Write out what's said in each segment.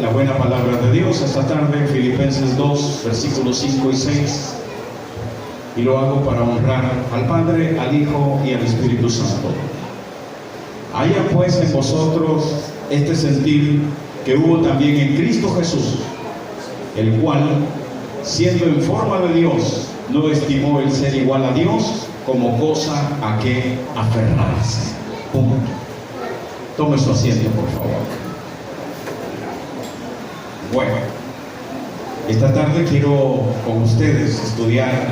la buena palabra de Dios esta tarde en Filipenses 2, versículos 5 y 6. Y lo hago para honrar al Padre, al Hijo y al Espíritu Santo. Haya pues en vosotros este sentir que hubo también en Cristo Jesús, el cual, siendo en forma de Dios, no estimó el ser igual a Dios como cosa a que aferrarse. Punto. Tome su asiento, por favor. Bueno, esta tarde quiero con ustedes estudiar,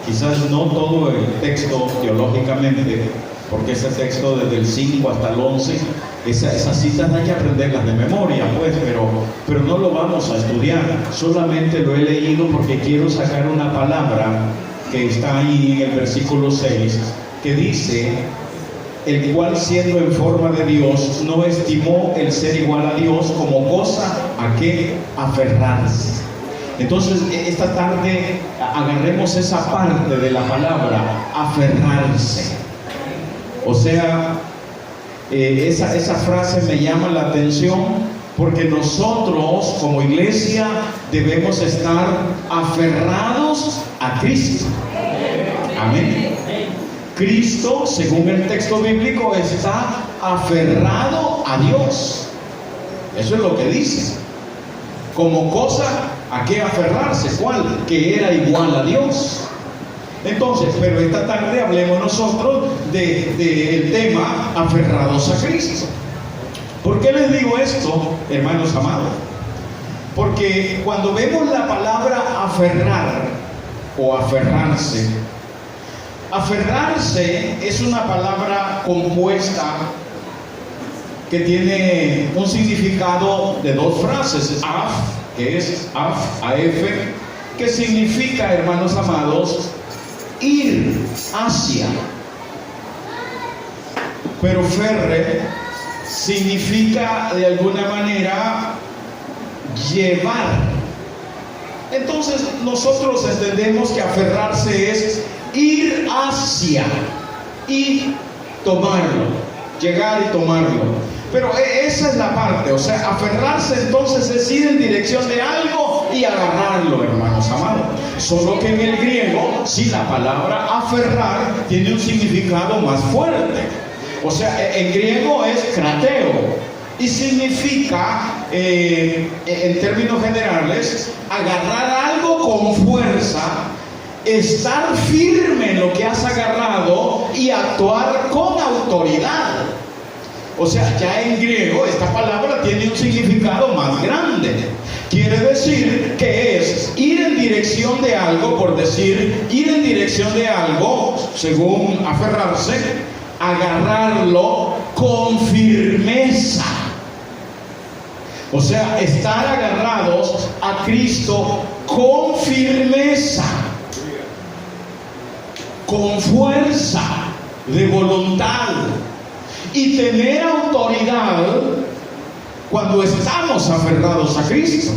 quizás no todo el texto teológicamente, porque ese texto desde el 5 hasta el 11, esas citas hay que aprenderlas de memoria, pues, pero no lo vamos a estudiar. Solamente lo he leído porque quiero sacar una palabra que está ahí en el versículo 6, que dice: el cual, siendo en forma de Dios, no estimó el ser igual a Dios como cosa a que aferrarse. Entonces, esta tarde agarremos esa parte de la palabra, aferrarse. O sea, esa frase me llama la atención porque nosotros como iglesia debemos estar aferrados a Cristo. Amén. Cristo, según el texto bíblico, está aferrado a Dios. Eso es lo que dice. Como cosa a qué aferrarse. ¿Cuál? Que era igual a Dios. Entonces, pero esta tarde hablemos nosotros del tema aferrados a Cristo. ¿Por qué les digo esto, hermanos amados? Porque cuando vemos la palabra aferrar o aferrarse, aferrarse es una palabra compuesta que tiene un significado de dos frases. Af, que es af, que significa, hermanos amados, ir hacia. Pero ferre significa de alguna manera llevar. Entonces nosotros entendemos que aferrarse es ir hacia y tomarlo, llegar y tomarlo. Pero esa es la parte, o sea, aferrarse entonces es ir en dirección de algo y agarrarlo, hermanos amados. Solo que en el griego, sí, la palabra aferrar tiene un significado más fuerte. O sea, en griego es krateo y significa, en términos generales, agarrar algo con fuerza, estar firme en lo que has agarrado y actuar con autoridad. O sea, ya en griego esta palabra tiene un significado más grande. Quiere decir que es ir en dirección de algo, por decir, ir en dirección de algo, según aferrarse, agarrarlo con firmeza. O sea, estar agarrados a Cristo con firmeza, con fuerza de voluntad y tener autoridad cuando estamos aferrados a Cristo.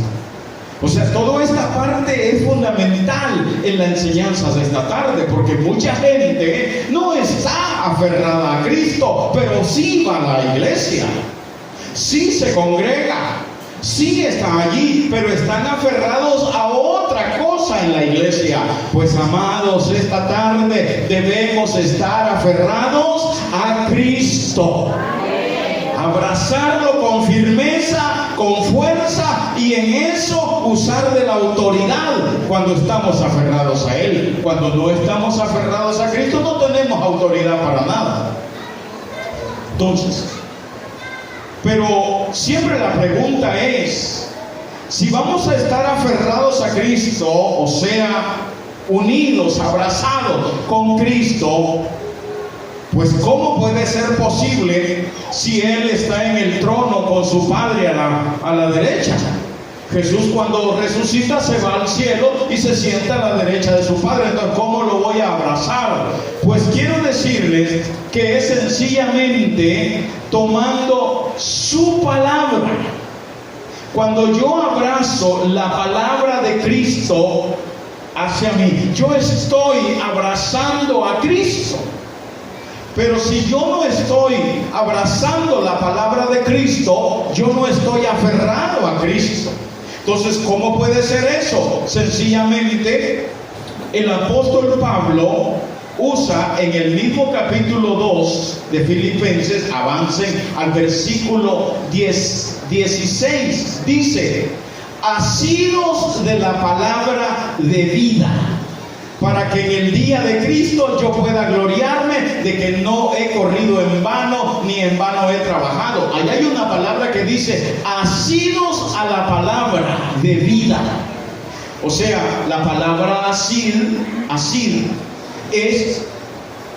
O sea, toda esta parte es fundamental en la enseñanza de esta tarde, porque mucha gente no está aferrada a Cristo, pero sí va a la iglesia, sí se congrega, sí está allí, pero están aferrados a otra cosa en la iglesia. Pues amados, esta tarde debemos estar aferrados a Cristo, abrazarlo con firmeza, con fuerza, y en eso usar de la autoridad cuando estamos aferrados a Él. Cuando no estamos aferrados a Cristo no tenemos autoridad para nada. Entonces, pero siempre la pregunta es, si vamos a estar aferrados a Cristo, o sea, unidos, abrazados con Cristo, pues ¿cómo puede ser posible si Él está en el trono con su Padre a la derecha? Jesús, cuando resucita, se va al cielo y se sienta a la derecha de su Padre. Entonces, ¿cómo lo voy a abrazar? Pues quiero decirles que es sencillamente tomando su palabra. Cuando yo abrazo la palabra de Cristo hacia mí, yo estoy abrazando a Cristo. Pero si yo no estoy abrazando la palabra de Cristo, yo no estoy aferrado a Cristo. Cristo. Entonces, ¿cómo puede ser eso? Sencillamente, el apóstol Pablo usa en el mismo capítulo 2 de Filipenses, avancen al versículo 16, dice: asidos de la palabra de vida, para que en el día de Cristo yo pueda gloriarme de que no he corrido en vano, ni en vano he trabajado. Allá hay una palabra que dice asidos a la palabra de vida. O sea, la palabra asir es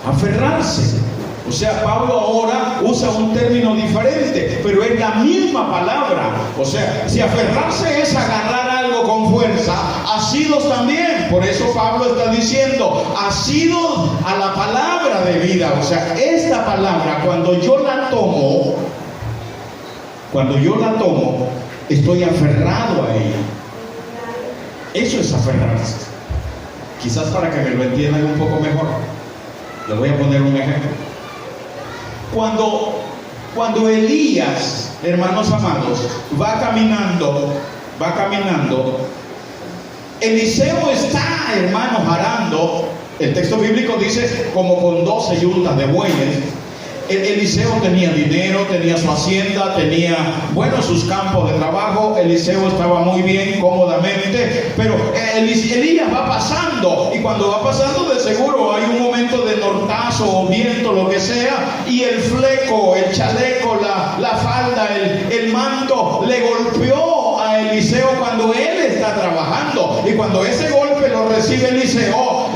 aferrarse. O sea, Pablo ahora usa un término diferente, pero es la misma palabra. O sea, si aferrarse es agarrar algo con fuerza, asidos también. Por eso Pablo está diciendo, asidos a la palabra de vida. O sea, esta palabra, cuando yo la tomo, estoy aferrado a ella. Eso es aferrarse. Quizás para que me lo entiendan un poco mejor, les voy a poner un ejemplo. Cuando Elías, hermanos amados, va caminando, Eliseo está, hermanos, arando. El texto bíblico dice como con 12 yuntas de bueyes. Eliseo tenía dinero, tenía su hacienda, tenía, sus campos de trabajo. Eliseo estaba muy bien, cómodamente, pero Elías va pasando, y cuando va pasando de seguro hay un momento de nortazo o viento, lo que sea, y el fleco, el chaleco, la falda, el manto le golpeó a Eliseo cuando él está trabajando, y cuando ese golpe lo recibe Eliseo,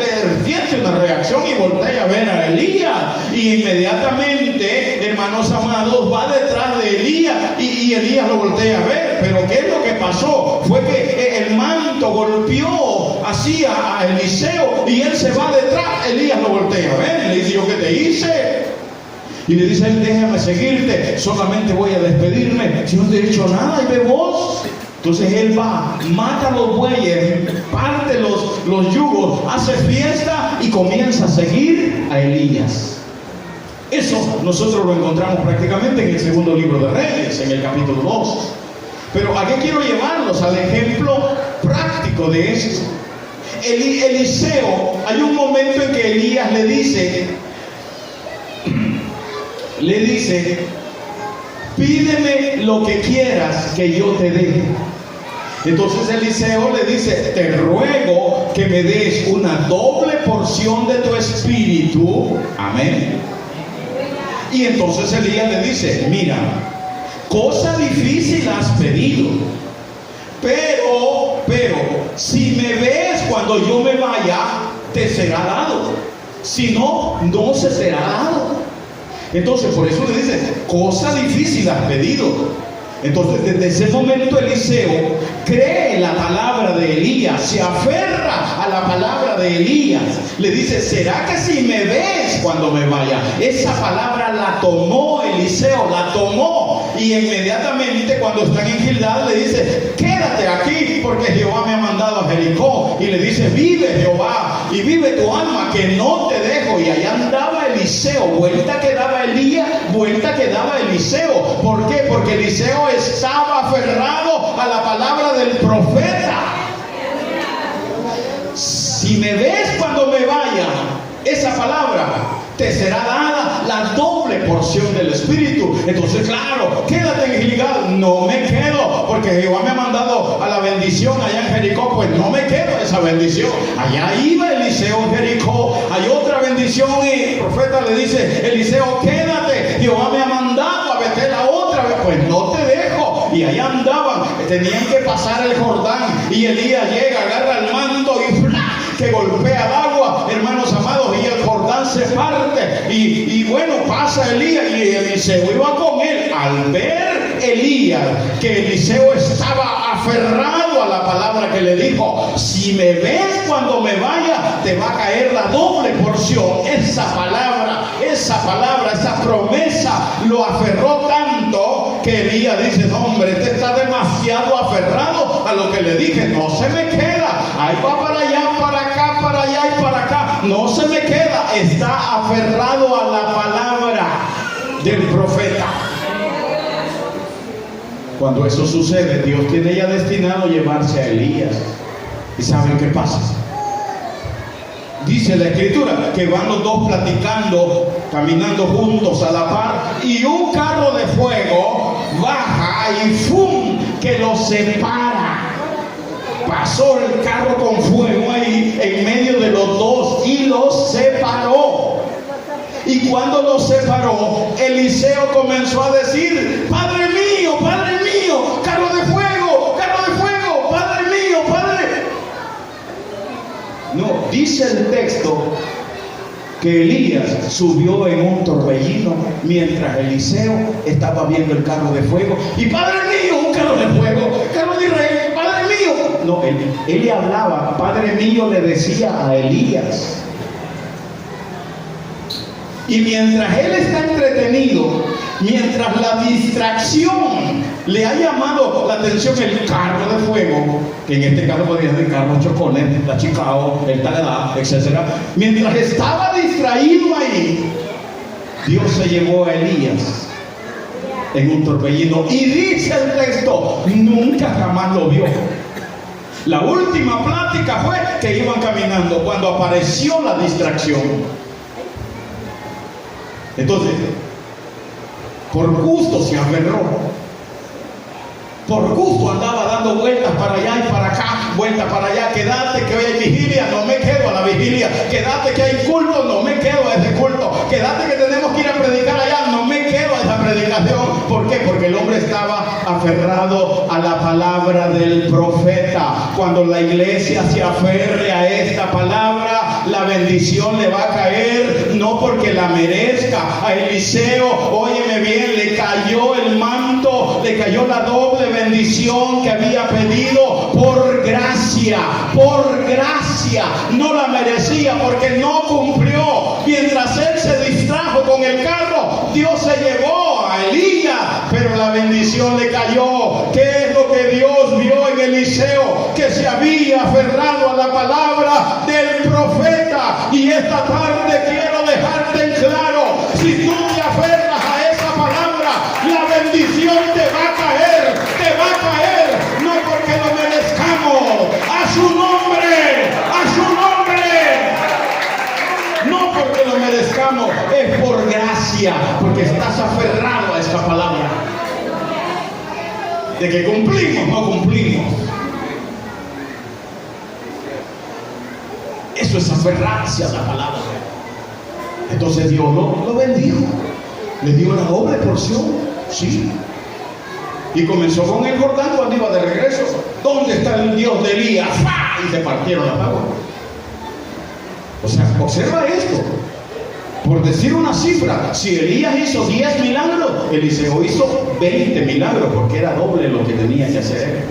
siente una reacción y voltea a ver a Elías, y inmediatamente, hermanos amados, va detrás de Elías, y Elías lo voltea a ver. Pero ¿qué es lo que pasó? Fue que el manto golpeó así a Eliseo, y él se va detrás. Elías lo voltea a ver y le dice: ¿yo qué te hice? Y le dice él: déjame seguirte, solamente voy a despedirme, si no te he hecho nada, y ve vos. Entonces él va, mata los bueyes, parte los yugos, hace fiesta y comienza a seguir a Elías. Eso nosotros lo encontramos prácticamente en el segundo libro de Reyes, en el capítulo 2. Pero ¿a qué quiero llevarlos? Al ejemplo práctico de esto. Eliseo, hay un momento en que Elías le dice: pídeme lo que quieras que yo te dé. Entonces Eliseo le dice: te ruego que me des una doble porción de tu espíritu. Amén. Y entonces Elías le dice: mira, cosa difícil has pedido, pero si me ves cuando yo me vaya, te será dado. Si no, no se será dado. Entonces por eso le dice: cosa difícil has pedido. Entonces desde ese momento Eliseo cree la palabra de Elías, se aferra a la palabra de Elías. Le dice: ¿será que si me ves cuando me vaya? Esa palabra la tomó Eliseo, la tomó, y inmediatamente cuando están en Gilgal le dice: quédate aquí porque Jehová me ha mandado a Jericó. Y le dice: vive Jehová y vive tu alma, que no te dejo. Y allá andaba Eliseo, vuelta que daba Elías, vuelta que daba Eliseo. ¿Por qué? Porque Eliseo estaba aferrado a la palabra del profeta. Si me ves cuando me vaya, esa palabra te será dada la doble porción del Espíritu. Entonces, claro, quédate en Gilgal. No me quedo, porque Jehová me ha mandado a la bendición allá en Jericó. Pues no me quedo esa bendición. Allá iba Eliseo en Jericó, hay otra bendición, y el profeta le dice: Eliseo, quédate, Jehová me ha mandado a Betel a otra vez. Pues no te dejo. Y allá andaban, tenían que pasar el Jordán, y Elías llega, agarra el manto y ¡fla!, que golpea el agua, hermanos amados, y el Jordán se parte, y pasa Elías, y Eliseo iba con él. Al ver Elías que Eliseo estaba aferrado a la palabra que le dijo: si me ves cuando me vaya, te va a caer la doble porción. Esa palabra, esa promesa lo aferró tanto que Elías dice: no, hombre, este está demasiado aferrado a lo que le dije, no se me queda, ahí va para allá, para acá, para allá y para acá, no se me queda. Está aferrado a la palabra del profeta. Cuando eso sucede, Dios tiene ya destinado llevarse a Elías. ¿Y saben qué pasa? Dice la Escritura que van los dos platicando, caminando juntos a la par, y un carro de fuego baja y ¡fum!, que los separa. Pasó el carro con fuego ahí en medio de los dos y los separó. Y cuando los separó, Eliseo comenzó a decir: Padre mío, carro de fuego, Padre mío, Padre. No, dice el texto que Elías subió en un torbellino mientras Eliseo estaba viendo el carro de fuego. Y Padre mío, un carro de fuego, carro de Israel, Padre mío. No, él le hablaba, Padre mío, le decía a Elías. Y mientras él está entretenido, mientras la distracción le ha llamado la atención el carro de fuego, que en este caso podría ser Carlos Chocones, la Chicao, el Tagadá, etc. Mientras estaba distraído ahí, Dios se llevó a Elías en un torbellino. Y dice el texto, nunca jamás lo vio. La última plática fue que iban caminando cuando apareció la distracción. Entonces, por gusto se aferró, por gusto andaba dando vueltas para allá y para acá, vueltas para allá. Quédate que hoy hay vigilia, no me quedo a la vigilia. Quédate que hay culto, no me quedo a ese culto. Quédate que tenemos que ir a predicar allá, no me quedo a esa predicación. ¿Por qué? Porque el hombre estaba aferrado a la palabra del profeta. Cuando la iglesia se aferre a esta palabra, la bendición le va a caer, no porque la merezca. A Eliseo, óyeme bien, le cayó el manto, le cayó la doble bendición que había pedido por gracia, no la merecía porque no cumplió. Mientras él se distrajo con el carro, Dios se llevó a Elías, pero la bendición le cayó. ¿Qué es lo que Dios vio en Eliseo? Que se había aferrado a la palabra del profeta. Y esta tarde quiero dejarte en claro, si tú te aferras a esa palabra, la bendición te va a caer, no porque lo merezcamos, a su nombre, no porque lo merezcamos, es por gracia, porque estás aferrado a esta palabra. De que cumplimos, no cumplimos. Eso es aferrarse a la palabra. Entonces Dios lo bendijo, le dio la doble porción, sí. Y comenzó con el Jordán cuando iba de regreso. ¿Dónde está el Dios de Elías? ¡Fah! Y se partieron las aguas. O sea, observa esto. Por decir una cifra, si Elías hizo 10 milagros, Eliseo hizo 20 milagros, porque era doble lo que tenía que hacer.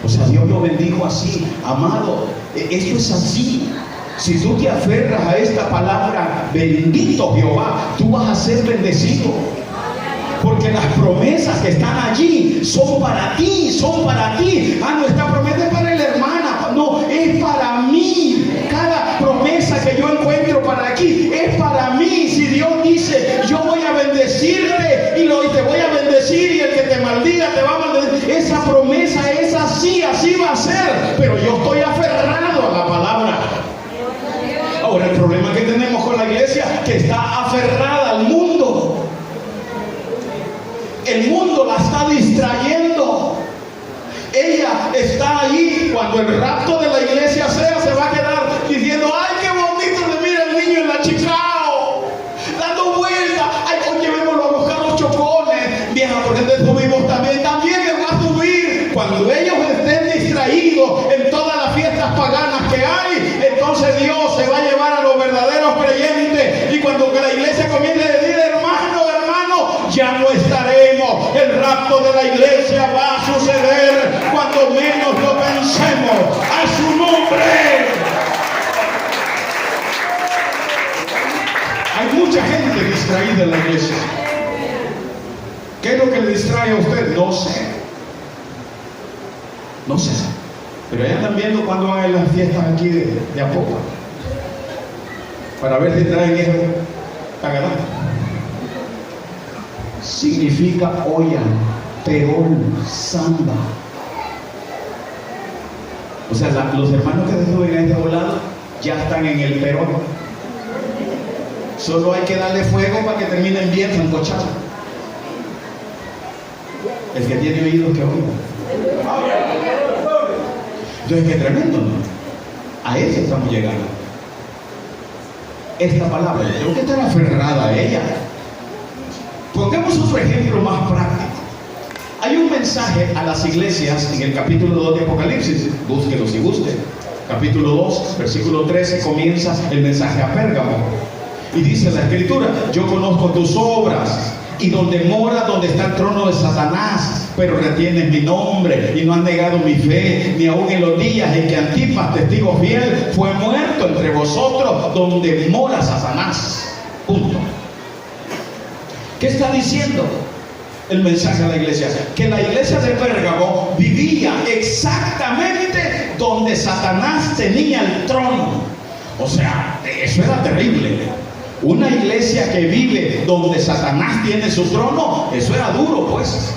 O sea, Dios lo bendijo así. Amado, esto es así. Si tú te aferras a esta palabra, bendito Jehová, tú vas a ser bendecido. Porque las promesas que están allí son para ti, Ah, no, esta promesa es para la hermana. No, es para mí. Cada promesa que yo encuentro para aquí es para mí. Si Dios dice, yo voy a bendecirte y te voy a bendecir, y el que te maldiga te va a maldecir, esa promesa es así va a ser. Pero yo estoy aferrado a la palabra. Ahora, el problema que tenemos con la iglesia, que está aferrada al mundo. El mundo la está distrayendo. Ella está ahí. Cuando el rapto de la iglesia sea, se va a quedar diciendo, ay, qué bonito se mira el niño en la Chicao, dando vueltas. Ay, hoy llevémoslo a buscar los Chocones. Vieja, porque te subimos también me va a subir. Cuando ellos estén distraídos en todas las fiestas paganas que hay, entonces Dios se va a llevar a los verdaderos creyentes. Y cuando la iglesia comience a decir, hermano, ya no estaremos. El rapto de la iglesia va a suceder cuando menos lo pensemos. A su nombre. Hay mucha gente distraída en la iglesia. ¿Qué es lo que le distrae a usted? No sé. Pero ya están viendo cuando van a las fiestas aquí de a poco, para ver si traen eso Tagadá. Significa olla. Perol, Samba. O sea, los hermanos que estuven a este volado ya están en el Perol. Solo hay que darle fuego para que terminen bien sancochados. El que tiene oídos que oiga. Entonces, qué tremendo, ¿no? A eso estamos llegando. Esta palabra, tengo que estar aferrada a ella. Pongamos otro ejemplo más práctico. Hay un mensaje a las iglesias en el capítulo 2 de Apocalipsis. Búsquelo si guste. Capítulo 2, versículo 13, comienza el mensaje a Pérgamo. Y dice la Escritura: yo conozco tus obras, y donde está el trono de Satanás, pero retienes mi nombre y no has negado mi fe, ni aun en los días en que Antipas, testigo fiel, fue muerto entre vosotros, donde mora Satanás. Punto. ¿Qué está diciendo el mensaje a la iglesia? Que la iglesia de Pérgamo vivía exactamente donde Satanás tenía el trono. O sea, eso era terrible. Una iglesia que vive donde Satanás tiene su trono, eso era duro, pues.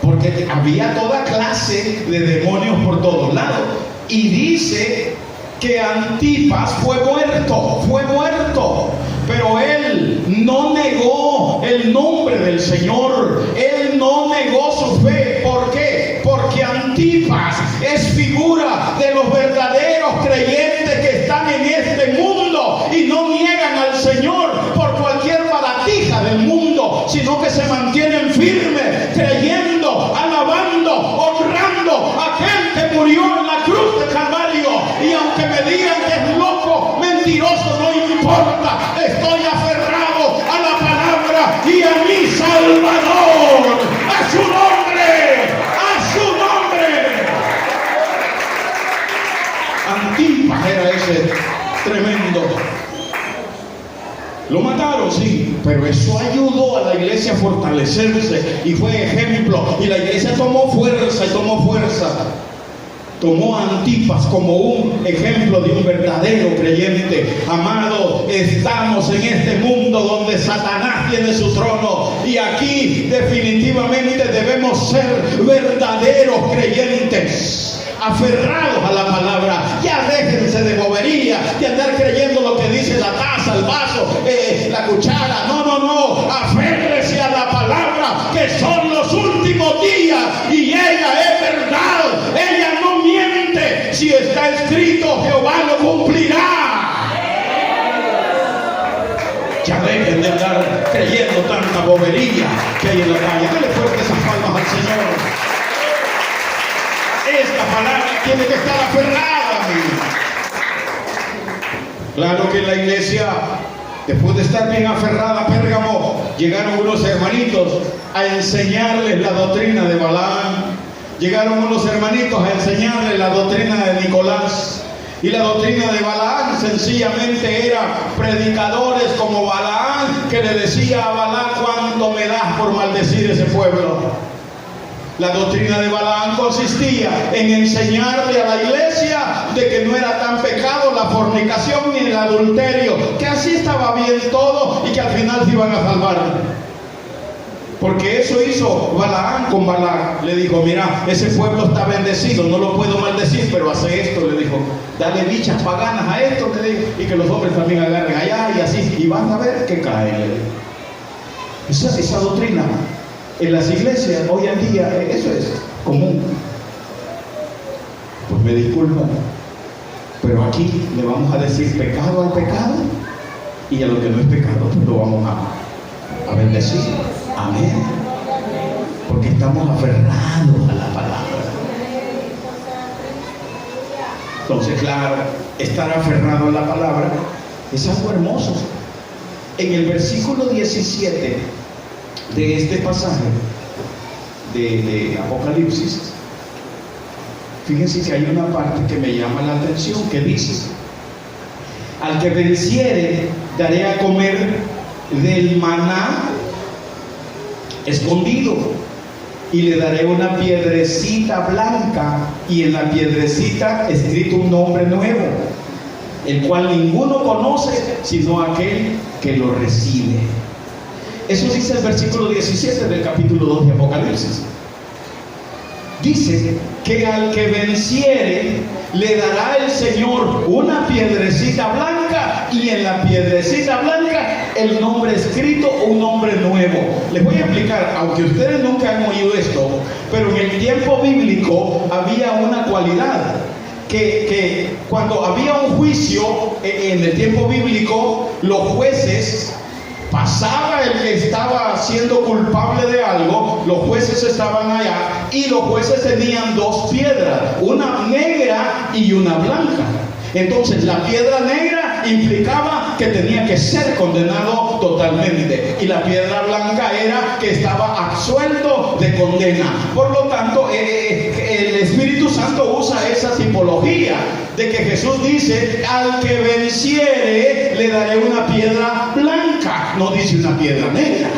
Porque había toda clase de demonios por todos lados. Y dice que Antipas fue muerto. Pero él no negó el nombre del Señor. Él no negó su fe. ¿Por qué? Porque Antipas es figura de los verdaderos creyentes que están en este mundo y no niegan al Señor por cualquier baratija del mundo, sino que se mantienen firmes, creyendo, alabando, honrando a aquel que murió en la cruz de Calvario. Y aunque me digan que es loco, mentiroso, no importa. Estoy aferrado a la palabra y a mi Salvador, a su nombre, a su nombre. Antipas era ese tremendo. Lo mataron, sí, pero eso ayudó a la iglesia a fortalecerse y fue ejemplo. Y la iglesia tomó fuerza. Tomó a Antipas como un ejemplo de un verdadero creyente. Amados, estamos en este mundo donde Satanás tiene su trono, y aquí definitivamente debemos ser verdaderos creyentes, aferrados a la palabra. Ya déjense de bobería, de andar creyendo lo que dice la taza, el vaso, la cuchara. No, aférrese a la palabra, que son los últimos días, y ella es verdad, ella no miente. Si está escrito, Jehová lo cumplirá. Ya dejen de andar creyendo tanta bobería que hay en la calle. Dale fuerte esas palmas al Señor. Esta palabra tiene que estar aferrada, amigo. Claro que en la iglesia, después de estar bien aferrada a Pérgamo, llegaron unos hermanitos a enseñarles la doctrina de Balaam. Llegaron unos hermanitos a enseñarles la doctrina de Nicolás. Y la doctrina de Balaam sencillamente era predicadores como Balaam, que le decía a Balaam: ¿cuánto me das por maldecir ese pueblo? La doctrina de Balaam consistía en enseñarle a la iglesia de que no era tan pecado la fornicación ni el adulterio, que así estaba bien todo y que al final se iban a salvar. Porque eso hizo Balaam con Balac. Le dijo: mira, ese pueblo está bendecido, no lo puedo maldecir, pero hace esto. Le dijo: dale bichas paganas a esto, le dijo, y que los hombres también agarren allá y así, y van a ver que cae. Esa doctrina en las iglesias hoy en día, eso es común. Pues me disculpan, pero aquí le vamos a decir pecado al pecado, y a lo que no es pecado, pues lo vamos a bendecir. Amén. Porque estamos aferrados a la palabra. Entonces, claro, estar aferrado a la palabra es algo hermoso. En el versículo 17 de este pasaje de Apocalipsis, fíjense que hay una parte que me llama la atención, que dice: al que venciere daré a comer del maná escondido, y le daré una piedrecita blanca, y en la piedrecita escrito un nombre nuevo, el cual ninguno conoce sino aquel que lo recibe. Eso dice el versículo 17 del capítulo 2 de Apocalipsis. dice que al que venciere le dará el Señor una piedrecita blanca, y en la piedrecita blanca el nombre escrito, un nombre nuevo. Les voy a explicar, aunque ustedes nunca han oído esto, pero en el tiempo bíblico había una cualidad, que cuando había un juicio en el tiempo bíblico, los jueces, pasaba el que estaba siendo culpable de algo, los jueces estaban allá y los jueces tenían dos piedras, una negra y una blanca. Entonces la piedra negra implicaba que tenía que ser condenado totalmente, y la piedra blanca era que estaba absuelto de condena. Por lo tanto, el Espíritu Santo usa esa tipología de que Jesús dice: al que venciere le daré una piedra blanca, no dice una piedra negra.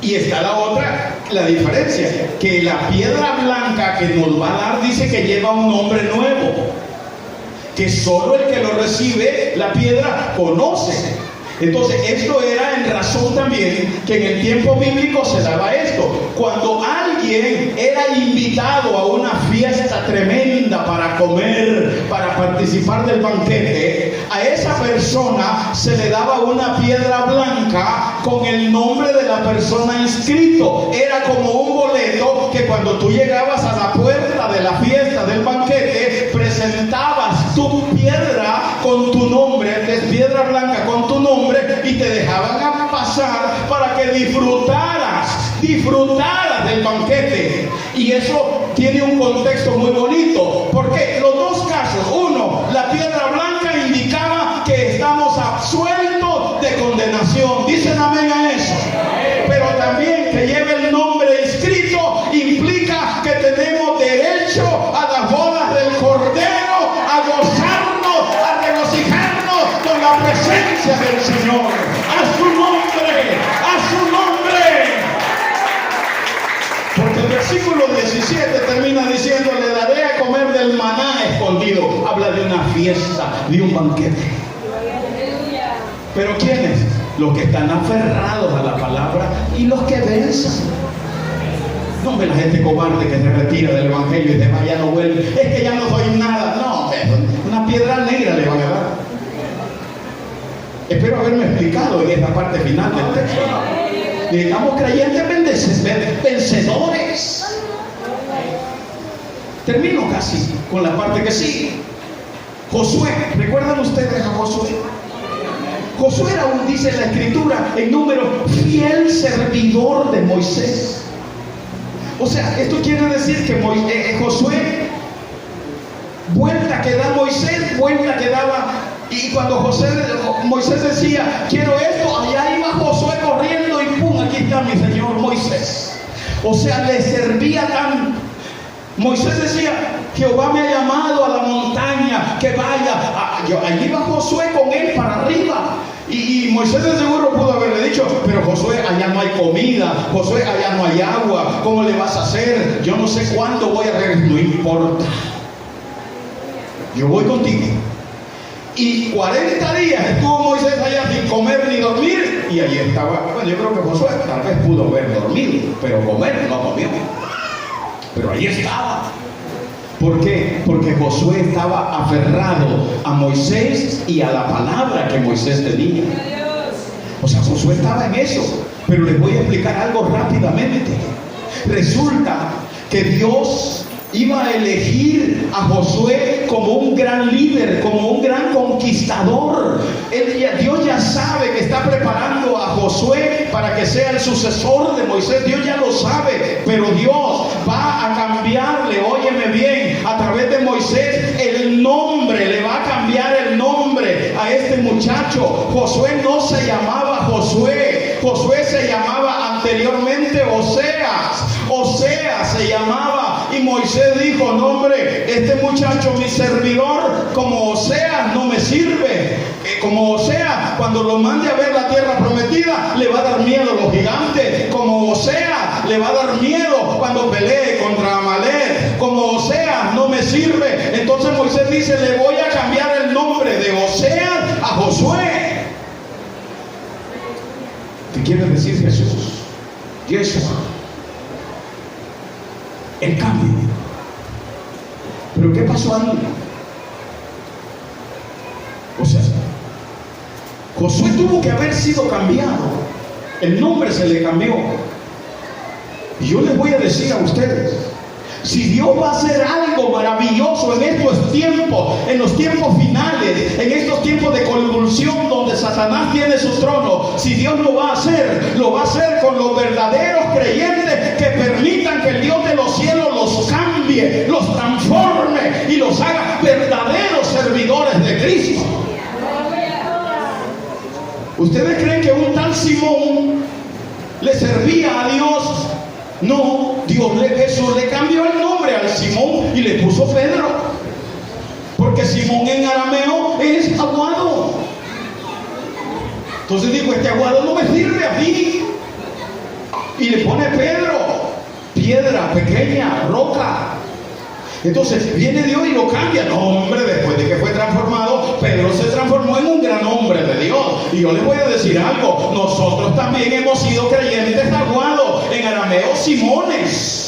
Y está la otra, la diferencia, que la piedra blanca que nos va a dar dice que lleva un nombre nuevo, que solo el que lo recibe, la piedra, conoce. Entonces esto era en razón también que en el tiempo bíblico se daba esto. Cuando alguien era invitado a una fiesta tremenda para comer, para participar del banquete, a esa persona se le daba una piedra blanca con el nombre de la persona inscrito. Era como un boleto que cuando tú llegabas a la puerta de la fiesta del banquete, presentabas tu piedra con tu nombre, que es piedra blanca con tu nombre, y te dejaban a pasar para que disfrutaras del banquete. Y eso tiene un contexto muy bonito, porque los dos casos: uno, la piedra blanca indicaba que estamos absueltos de condenación, dicen amén a eso, pero también que lleve el nombre escrito implica que tenemos derecho a las bodas del Cordero, a gozarnos, a regocijarnos con la presencia del Señor. A su nombre, a su nombre. Porque el versículo 17 termina diciendo: le daré a comer del maná escondido. Habla de una fiesta, de un banquete. Pero ¿quiénes? Los que están aferrados a la palabra y los que vencen. No ve la gente cobarde que se retira del evangelio y dice: ya no vuelve, es que ya no soy nada. No, una piedra negra le van a dar. Espero haberme explicado en esta parte final del texto. Necesitamos creyentes vencedores. Termino casi con la parte que sigue. Josué, ¿recuerdan ustedes a Josué? Josué era dice la escritura en Números, fiel servidor de Moisés. O sea, esto quiere decir que Josué, vuelta que da Moisés, vuelta que daba. Y cuando Moisés decía: quiero esto, allá iba Josué corriendo y ¡pum! Aquí está mi señor Moisés. O sea, le servía tanto. Moisés decía: Jehová me ha llamado a la montaña, que vaya. Allí iba Josué con él para arriba. Y Moisés de seguro pudo haberle dicho: pero Josué, allá no hay comida, Josué, allá no hay agua, ¿cómo le vas a hacer? Yo no sé cuándo voy a regresar. No importa, yo voy contigo. Y 40 días estuvo Moisés allá sin comer ni dormir, y allí estaba. Bueno, yo creo que Josué tal vez pudo haber dormido, pero comer no comió. Pero allí estaba. ¿Por qué? Porque Josué estaba aferrado a Moisés y a la palabra que Moisés tenía. O sea, Josué estaba en eso. Pero les voy a explicar algo rápidamente. Resulta que Dios iba a elegir a Josué como un gran líder, como un gran conquistador. Dios ya sabe que está preparando a Josué para que sea el sucesor de Moisés. Dios ya lo sabe, pero Dios va a cambiarle, óyeme bien, a través de Moisés el nombre, le va a cambiar el nombre a este muchacho. Josué no se llamaba Josué, Josué se llamaba anteriormente Oseas. Oseas se llamaba, y Moisés dijo: no hombre, este muchacho, mi servidor, como Oseas no me sirve. Como Oseas, cuando lo mande a ver la tierra prometida, le va a dar miedo a los gigantes. Como Oseas, le va a dar miedo cuando pelee contra Amalek. Como Oseas no me sirve. Entonces Moisés dice: le voy a cambiar el nombre de Oseas a Josué. ¿Qué quiere decir Jesús? Yeshua. el cambio. ¿Pero qué pasó ahí? O sea, Josué tuvo que haber sido cambiado. El nombre se le cambió. Y yo les voy a decir a ustedes, si Dios va a hacer algo maravilloso en estos tiempos, en los tiempos finales, en estos tiempos de convulsión donde Satanás tiene su trono, si Dios lo va a hacer con los verdaderos creyentes que permitan que el Dios de los cielos los cambie, los transforme y los haga verdaderos servidores de Cristo. ¿Ustedes creen que un tal Simón le servía a Dios? No, Jesús le cambió el nombre al Simón y le puso Pedro. Porque Simón en arameo es aguado. Entonces dijo, este aguado no me sirve a mí. Y le pone Pedro, piedra pequeña, roca. Entonces viene Dios y lo cambia. No, hombre, después de que fue transformado, Pedro se transformó en un gran hombre de Dios. Y yo les voy a decir algo, nosotros también hemos sido creyentes aguados, en arameo Simones.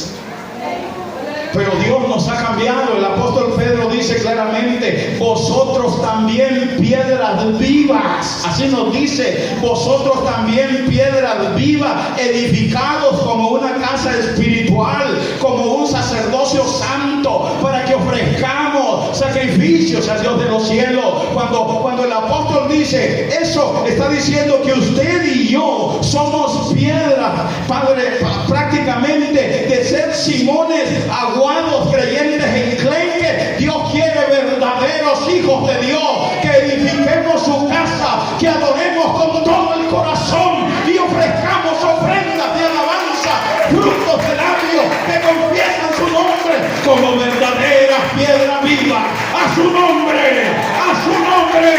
Pero Dios nos ha cambiado. El apóstol Pedro dice claramente, vosotros también piedras vivas. Así nos dice, vosotros también piedras vivas, edificados como una casa espiritual, como un sacerdocio santo, para que ofrezcamos sacrificios al Dios de los cielos. Cuando el apóstol dice eso, está diciendo que usted y yo somos piedras, Padre, prácticamente de ser Simones aguados, creyentes enclenques. Dios quiere verdaderos hijos de Dios, que edifiquemos su casa, que adoremos con todo el corazón y ofrezcamos ofrendas de alabanza, frutos de labios que confiesan su nombre como verdaderas piedras vivas. A su nombre, a su nombre.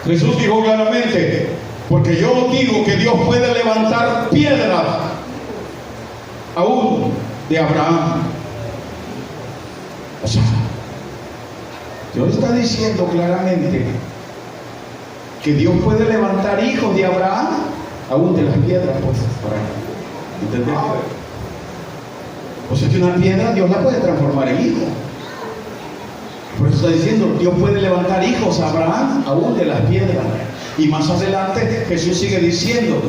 Jesús dijo claramente, porque yo os digo que Dios puede levantar piedras aún de Abraham. O sea, Dios está diciendo claramente que Dios puede levantar hijos de Abraham aún de las piedras, pues, para entender. O sea, que una piedra Dios la puede transformar en hijo. Por eso está diciendo, Dios puede levantar hijos a Abraham aún de las piedras. Y más adelante Jesús sigue diciendo,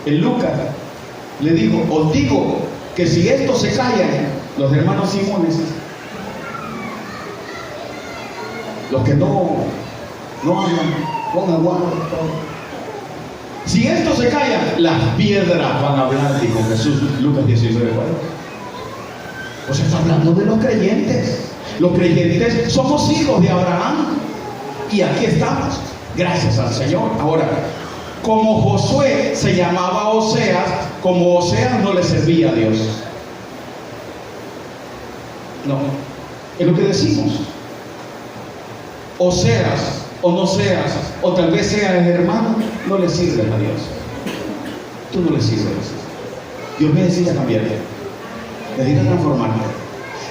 en Lucas le dijo, os digo que si estos se callan, los hermanos Simones, los que no hablan, con agua, si estos se callan, las piedras van a hablar, dijo Jesús, Lucas 19:4. O sea, está hablando de los creyentes. Los creyentes somos hijos de Abraham y aquí estamos, gracias al Señor. Ahora, como Josué se llamaba Oseas, como Oseas no le servía a Dios. No, es lo que decimos. O seas, o no seas, o tal vez seas hermano, no le sirves a Dios. Tú no le sirves. Dios necesita cambiarte, necesita transformarte.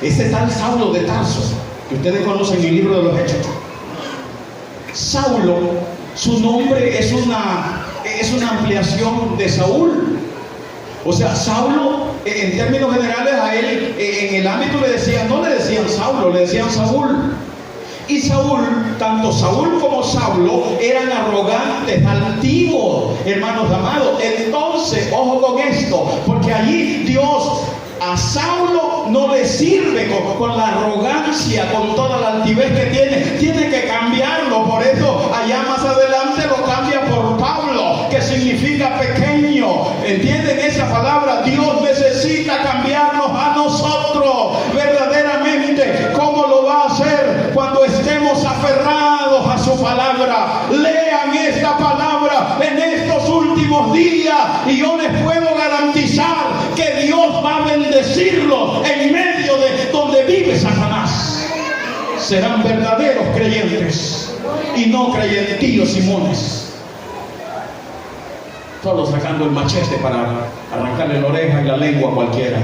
Ese tal Saulo de Tarso, que ustedes conocen en el libro de los Hechos. Saulo, su nombre es una ampliación de Saúl. O sea, Saulo, en términos generales, a él, en el ámbito no le decían Saulo, le decían Saúl. Y Saúl, tanto Saúl como Saulo, eran arrogantes, altivos, hermanos amados. Entonces, ojo con esto, porque allí Dios a Saulo no le sirve con la arrogancia, con toda la altivez que tiene que cambiarlo. Por eso allá más adelante lo cambia por Pablo, que significa pequeño. ¿Entienden esa palabra? Dios necesita cambiarnos a nosotros verdaderamente. ¿Cómo lo va a hacer? Cuando estemos aferrados a su palabra. Lean esta palabra en estos últimos días y yo les puedo garantizar que Dios va a bendecirlos en medio de donde vive Satanás. Serán verdaderos creyentes y no creyentillos Simones, solo sacando el machete para arrancarle la oreja y la lengua a cualquiera.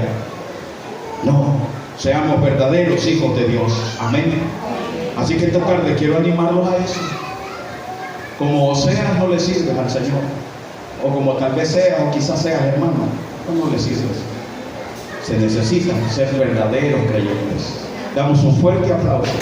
No, seamos verdaderos hijos de Dios. Amén. Así que esta tarde quiero animarlos a eso. Como Oseas no le sirves al Señor, o como tal vez sea, o quizás seas hermano, no les hice eso. Se necesitan ser verdaderos creyentes. Damos un fuerte aplauso.